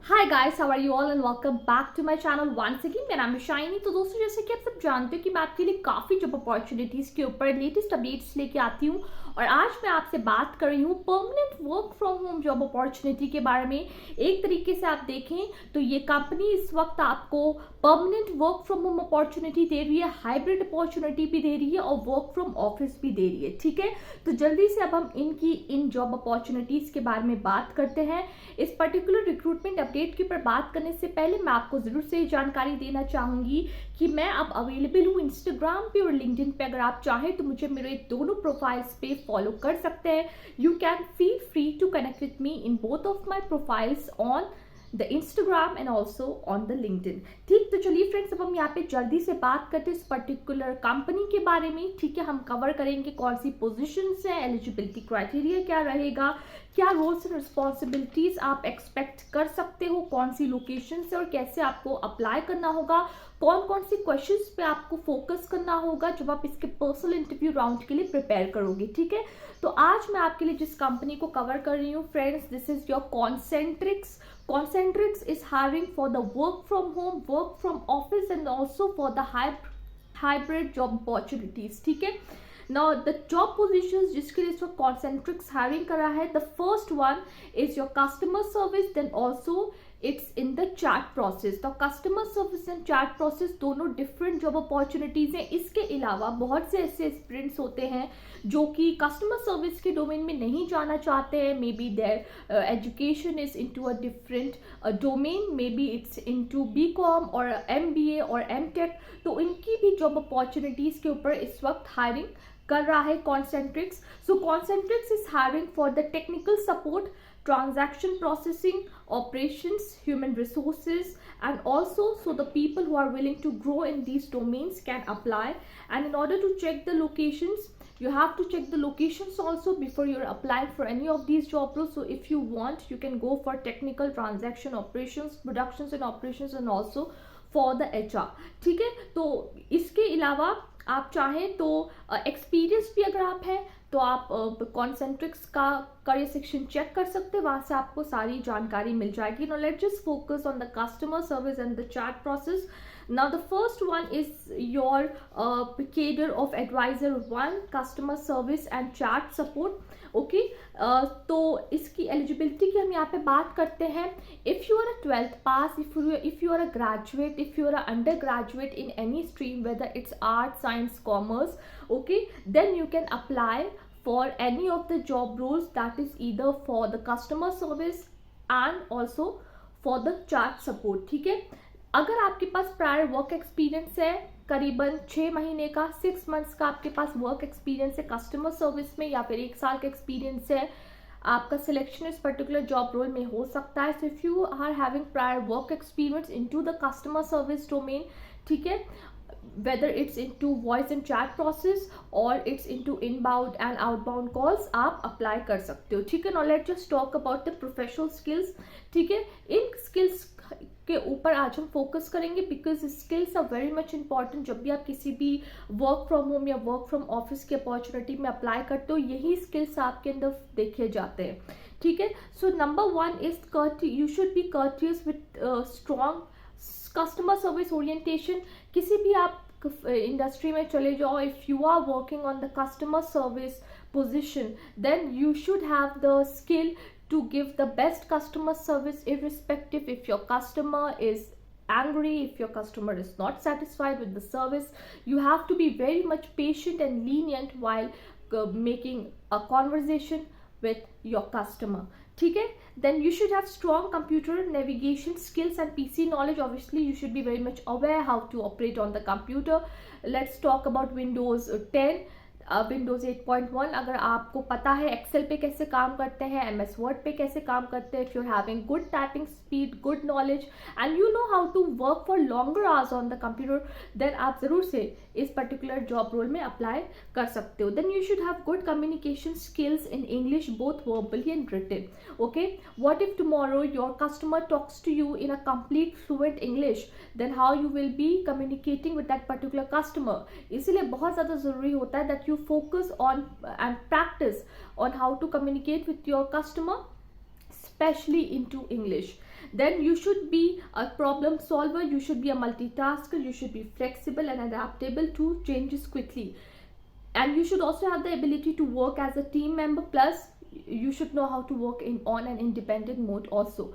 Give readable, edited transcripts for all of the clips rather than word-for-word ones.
Hi guys, how are you all and welcome back to my channel once again. मेरा नाम है shiny. तो दोस्तों, जैसे कि आप सब जानते हो कि मैं आपके लिए काफ़ी जॉब अपॉर्चुनिटीज़ के ऊपर लेटेस्ट अपडेट्स लेके आती हूँ। और आज मैं आपसे बात कर रही हूँ permanent work from home job opportunity के बारे में। एक तरीके से आप देखें तो ये कंपनी इस वक्त आपको permanent work from home opportunity दे रही है, हाइब्रिड अपॉर्चुनिटी भी दे रही है और वर्क फ्रॉम ऑफिस भी दे रही है। ठीक है, तो जल्दी से अब हम इन जॉब अपॉर्चुनिटीज़ के बारे में बात करते हैं। इस पर्टिकुलर रिक्रूटमेंट अपडेट के ऊपर बात करने से पहले मैं आपको जरूर से ये जानकारी देना चाहूंगी कि मैं अब अवेलेबल हूँ इंस्टाग्राम पे और लिंक्डइन पे। अगर आप चाहें तो मुझे मेरे दोनों प्रोफाइल्स पे फॉलो कर सकते हैं। You can feel free to connect with me in both of my profiles on the Instagram and also on the LinkedIn. ठीक, तो चलिए फ्रेंड्स, अब हम यहाँ पे जल्दी से बात करते हैं इस पर्टिकुलर कंपनी के बारे में। ठीक है, हम कवर करेंगे कौन सी पोजीशंस है, एलिजिबिलिटी क्राइटेरिया क्या रहेगा, क्या रोल्स एंड रिस्पॉन्सिबिलिटीज आप एक्सपेक्ट कर सकते हो, कौन सी लोकेशन से और कैसे आपको अप्लाई करना होगा, कौन कौन सी क्वेश्चंस पे आपको फोकस करना होगा जब आप इसके पर्सनल इंटरव्यू राउंड के लिए प्रिपेयर करोगे। ठीक है, तो आज मैं आपके लिए जिस कंपनी को कवर कर रही हूँ friends, this is your Concentrix. Concentrix is hiring for the work from home, work from office and also for the hybrid job opportunities. ठीक है, now the job positions जिसके लिए इस वक्त Concentrix hiring कर रहा है, the first one is your customer service, then also it's in the chat process। तो customer service and chat process दोनों डिफरेंट जॉब अपॉर्चुनिटीज हैं। इसके अलावा बहुत से ऐसे एस्पिरेंट्स होते हैं जो कि कस्टमर सर्विस के डोमेन में नहीं जाना चाहते हैं। Maybe their education is into a different domain, maybe it's into BCom और एमबीए और एमटेक। तो इनकी भी जॉब अपॉर्चुनिटीज के ऊपर इस वक्त हायरिंग कर रहा है Concentrix. So Concentrix is hiring for the technical support, transaction processing, operations, human resources, and also so the people who are willing to grow in these domains can apply. And in order to check the locations, you have to check the locations also before you're applying for any of these job roles. So if you want, you can go for technical, transaction, operations, productions and operations, and also for the HR। ठीक है, तो इसके अलावा आप चाहें तो experience भी अगर आप हैं तो आप कॉन्सेंट्रिक्स का करियर सेक्शन चेक कर सकते हैं, वहां से आपको सारी जानकारी मिल जाएगी। Now let's just focus on the customer service and the chat process. Now the first one is your cadre of advisor 1, customer service and chat support। Okay, तो इसकी एलिजिबिलिटी की हम यहाँ पे बात करते हैं। If you are a 12th pass, if you are a graduate, if you are a under graduate in any stream, whether it's art, science, commerce, okay, then you can apply for any of the job roles, that is either for the customer service and also for the chat support। ठीक है, अगर आपके पास prior work experience है करीबन 6 महीने का, 6 months का आपके पास वर्क एक्सपीरियंस है कस्टमर सर्विस में, या फिर 1 साल का एक्सपीरियंस है, आपका सिलेक्शन इस पर्टिकुलर जॉब रोल में हो सकता है। So if you are having prior work experience into the customer service domain, ठीक है, whether it's into voice and chat process or it's into inbound and outbound calls, आप apply कर सकते हो। ठीक है, now let's just talk about the professional skills। ठीक है, इन स्किल्स के ऊपर आज हम फोकस करेंगे because skills are very much important. जब भी आप किसी भी वर्क फ्रॉम होम या वर्क फ्रॉम ऑफिस की अपॉर्चुनिटी में अप्लाई करते हो, यही स्किल्स आपके अंदर देखे जाते हैं। ठीक है, so number 1 is you should be courteous with strong customer service orientation. किसी भी आप इंडस्ट्री में चले जाओ, if you are working on the customer service position, then you should have the skill to give the best customer service, irrespective if your customer is angry, if your customer is not satisfied with the service. You have to be very much patient and lenient while making a conversation with your customer। ठीक है, then you should have strong computer navigation skills and PC knowledge। Obviously you should be very much aware how to operate on the computer। Let's talk about Windows 10, Windows 8.1। अगर आपको पता है Excel पे कैसे काम करते हैं, MS वर्ड पे कैसे काम करते हैं, if you are having good typing speed, good knowledge and you know how to work for longer hours on the computer, then आप जरूर से इस पर्टिकुलर जॉब रोल में अप्लाई कर सकते हो। Then you should have good communication skills in English, both verbally and written. Okay, what if tomorrow your customer talks to you in a complete fluent English, then how you will B communicating with that particular customer. इसलिए बहुत ज़्यादा ज़रूरी होता है that you focus on and practice on how to communicate with your customer, especially into English। Then you should be a problem solver, you should be a multitasker, you should be flexible and adaptable to changes quickly, and you should also have the ability to work as a team member, plus you should know how to work on an independent mode also.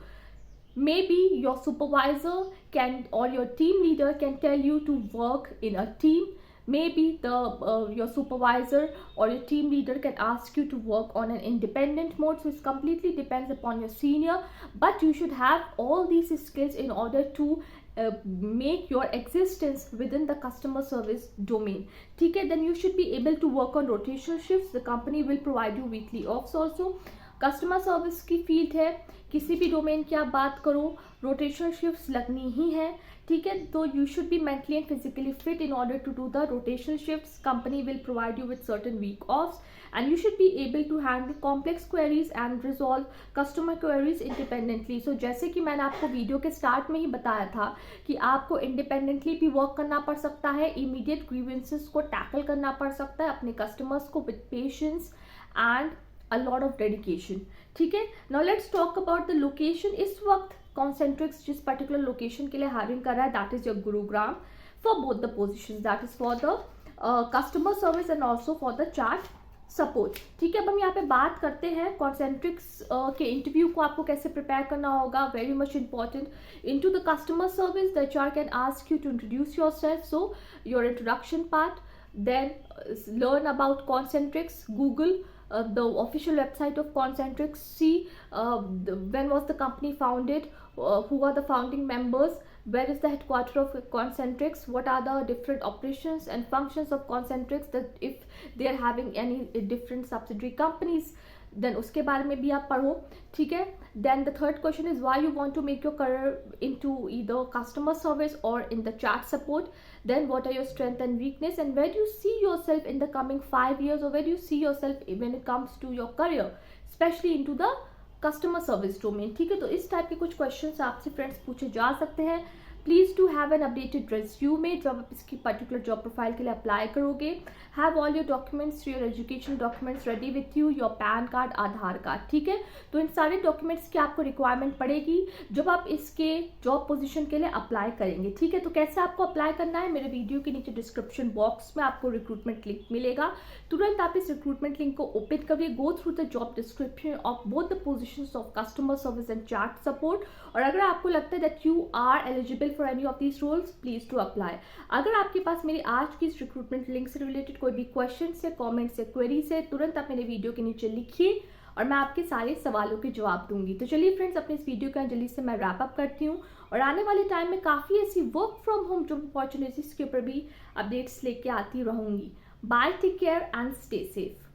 Maybe your supervisor can or your team leader can tell you to work in a team. Maybe your supervisor or your team leader can ask you to work on an independent mode, so it completely depends upon your senior, but you should have all these skills in order to make your existence within the customer service domain. ठीक है, then you should be able to work on rotational shifts. The company will provide you weekly offs also. Customer service की field है, किसी भी domain की आप बात करो, रोटेशनल शिफ्ट्स लगनी ही है, ठीक है. तो you should be mentally and physically fit in order to do the rotational shifts. Company will provide you with certain week offs and you should be able to handle complex queries and resolve customer queries independently. So जैसे कि मैंने आपको video के start में ही बताया था कि आपको इंडिपेंडेंटली भी वर्क करना पड़ सकता है, इमीडिएट ग्रीवेंसेस को टैकल करना पड़ सकता है अपने कस्टमर्स को with patience and a lot of dedication. ठीक है, now let's talk about the location. इस वक्त Concentrix जिस particular location के लिए hiring कर रहा है, that is your Gurugram, for both the positions, that is for the customer service and also for the chat support. ठीक है, अब हम यहाँ पे बात करते हैं Concentrix के इंटरव्यू को आपको कैसे प्रिपेयर करना होगा. Very much important. into the customer service, the HR can ask you to introduce yourself, so your introduction part, then learn about Concentrix, Google the official website of Concentrix, see when was the company founded, who are the founding members, where is the headquarters of Concentrix, what are the different operations and functions of Concentrix, that if they are having any different subsidiary companies, then उसके बारे में भी आप पढ़ो. ठीक है. Then the third question is why you want to make your career into either customer service or in the chat support. Then what are your strength and weakness, and where do you see yourself in the coming 5 years, or where do you see yourself when it comes to your career, especially into the customer service domain. ठीक है, तो इस type के कुछ questions आपसे friends पूछे जा सकते हैं. Please to have an updated resume जब आप इसकी पर्टिकुलर जॉब प्रोफाइल के लिए अप्लाई करोगे. Have all your documents, your education documents ready with you, your pan card, Aadhaar card. ठीक है, तो इन सारे डॉक्यूमेंट्स की आपको रिक्वायरमेंट पड़ेगी जब आप इसके जॉब पोजीशन के लिए अप्लाई करेंगे. ठीक है, तो कैसे आपको अप्लाई करना है, मेरे वीडियो के नीचे डिस्क्रिप्शन बॉक्स में आपको रिक्रूटमेंट लिंक मिलेगा. तुरंत आप इस रिक्रूटमेंट लिंक को ओपन करिए, go through the job description of both the positions of customer service and chat support. और अगर आपको लगता है that you are eligible for any of these roles, please to apply. अगर आपके पास मेरी आज की इस रिक्रूटमेंट लिंक से रिलेटेड कोई भी क्वेश्चन से, कमेंट से, क्वेरी से, तुरंत आप मेरे वीडियो के नीचे लिखिए और मैं आपके सारे सवालों के जवाब दूंगी. तो चलिए फ्रेंड्स, अपने इस वीडियो का जल्दी से मैं रैप अप करती हूँ और आने वाले टाइम में काफ़ी ऐसी work from home job opportunities के ऊपर भी अपडेट्स लेके आती रहूँगी. Bye, take care and stay safe.